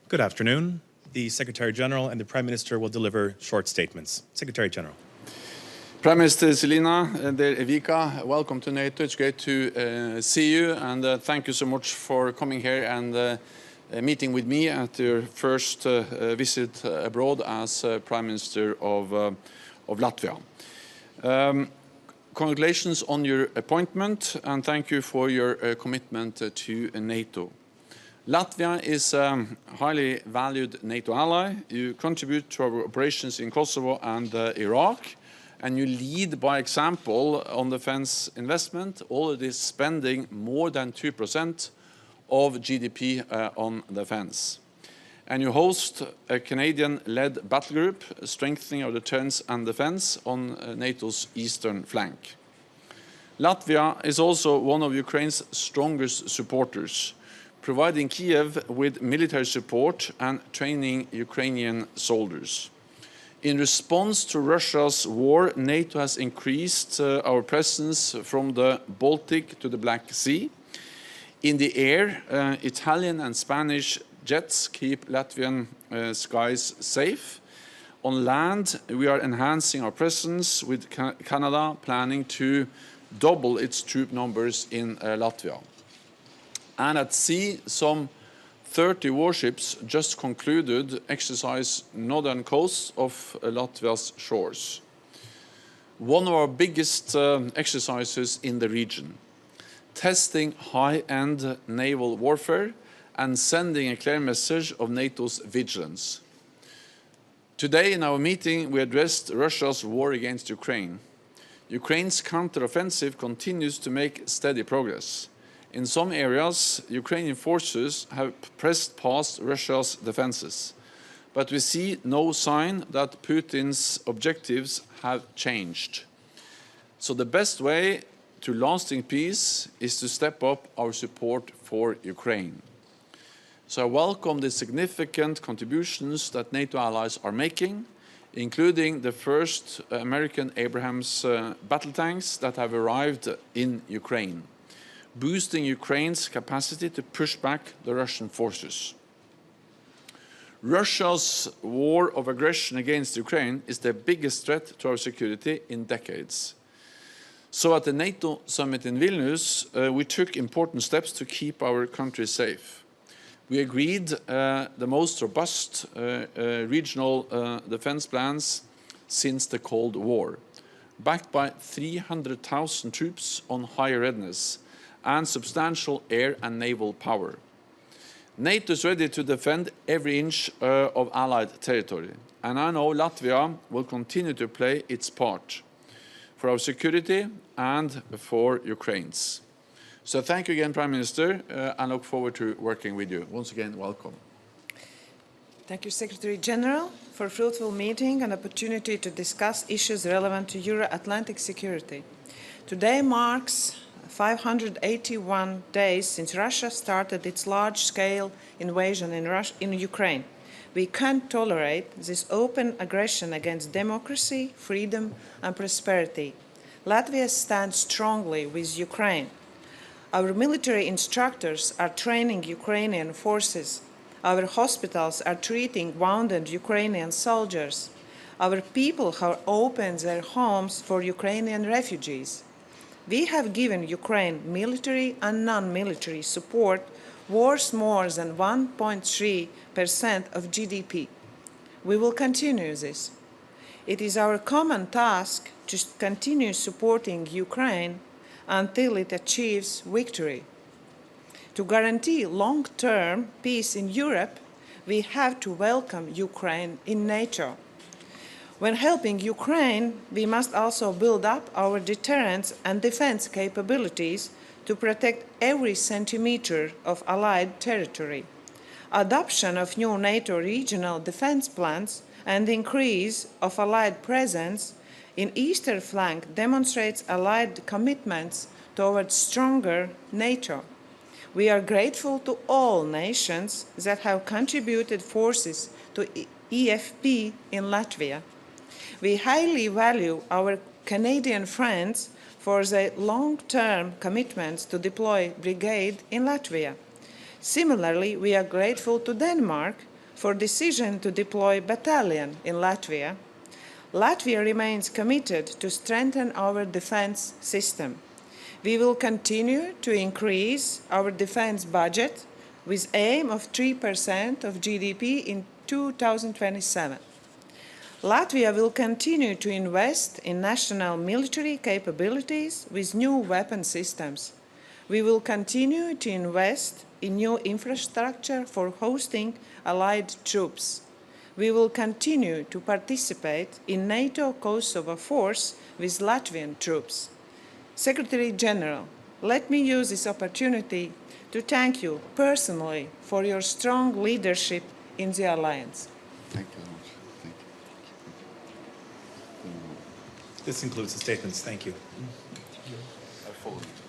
Good afternoon. The Secretary General and the Prime Minister will deliver short statements. Secretary General. Prime Minister Siliņa, dear Evika, welcome to NATO. It's great to see you, and thank you so much for coming here and meeting with me at your first visit abroad as Prime Minister of Latvia. Congratulations on your appointment, and thank you for your commitment to NATO. Latvia is a highly valued NATO ally. You contribute to our operations in Kosovo and Iraq, and you lead by example on defense investment, already spending more than 2% of GDP on defense. And you host a Canadian-led battle group, strengthening our deterrence and defense on NATO's eastern flank. Latvia is also one of Ukraine's strongest supporters, providing Kiev with military support and training Ukrainian soldiers. In response to Russia's war, NATO has increased our presence from the Baltic to the Black Sea. In the air, Italian and Spanish jets keep Latvian skies safe. On land, we are enhancing our presence with Canada planning to double its troop numbers in Latvia. And at sea, some 30 warships just concluded exercise northern coast of Latvia's shores. One of our biggest exercises in the region, testing high-end naval warfare and sending a clear message of NATO's vigilance. Today in our meeting, we addressed Russia's war against Ukraine. Ukraine's counteroffensive continues to make steady progress. In some areas, Ukrainian forces have pressed past Russia's defenses, but we see no sign that Putin's objectives have changed. So the best way to lasting peace is to step up our support for Ukraine. So I welcome the significant contributions that NATO allies are making, including the first American Abrams battle tanks that have arrived in Ukraine, boosting Ukraine's capacity to push back the Russian forces. Russia's war of aggression against Ukraine is the biggest threat to our security in decades. So at the NATO summit in Vilnius, we took important steps to keep our country safe. We agreed the most robust regional defense plans since the Cold War, backed by 300,000 troops on higher readiness and substantial air and naval power. NATO is ready to defend every inch of Allied territory, and I know Latvia will continue to play its part for our security and for Ukraine's. So thank you again, Prime Minister, and look forward to working with you. Once again, welcome. Thank you, Secretary General, for a fruitful meeting and opportunity to discuss issues relevant to Euro-Atlantic security. Today marks 581 days since Russia started its large-scale invasion in Ukraine. We can't tolerate this open aggression against democracy, freedom, and prosperity. Latvia stands strongly with Ukraine. Our military instructors are training Ukrainian forces. Our hospitals are treating wounded Ukrainian soldiers. Our people have opened their homes for Ukrainian refugees. We have given Ukraine military and non-military support worth more than 1.3% of GDP. We will continue this. It is our common task to continue supporting Ukraine until it achieves victory. To guarantee long-term peace in Europe, we have to welcome Ukraine in NATO. When helping Ukraine, we must also build up our deterrence and defense capabilities to protect every centimeter of Allied territory. Adoption of new NATO regional defense plans and the increase of Allied presence in eastern flank demonstrates Allied commitments towards stronger NATO. We are grateful to all nations that have contributed forces to EFP in Latvia. We highly value our Canadian friends for their long-term commitments to deploy brigade in Latvia. Similarly, we are grateful to Denmark for decision to deploy battalion in Latvia, Latvia remains committed to strengthen our defense system. We will continue to increase our defense budget with aim of 3% of GDP in 2027. Latvia will continue to invest in national military capabilities with new weapon systems. We will continue to invest in new infrastructure for hosting allied troops. We will continue to participate in NATO Kosovo force with Latvian troops. Secretary General, let me use this opportunity to thank you personally for your strong leadership in the alliance. Thank you very much. Thank you. This concludes the statements. Thank you. I follow it.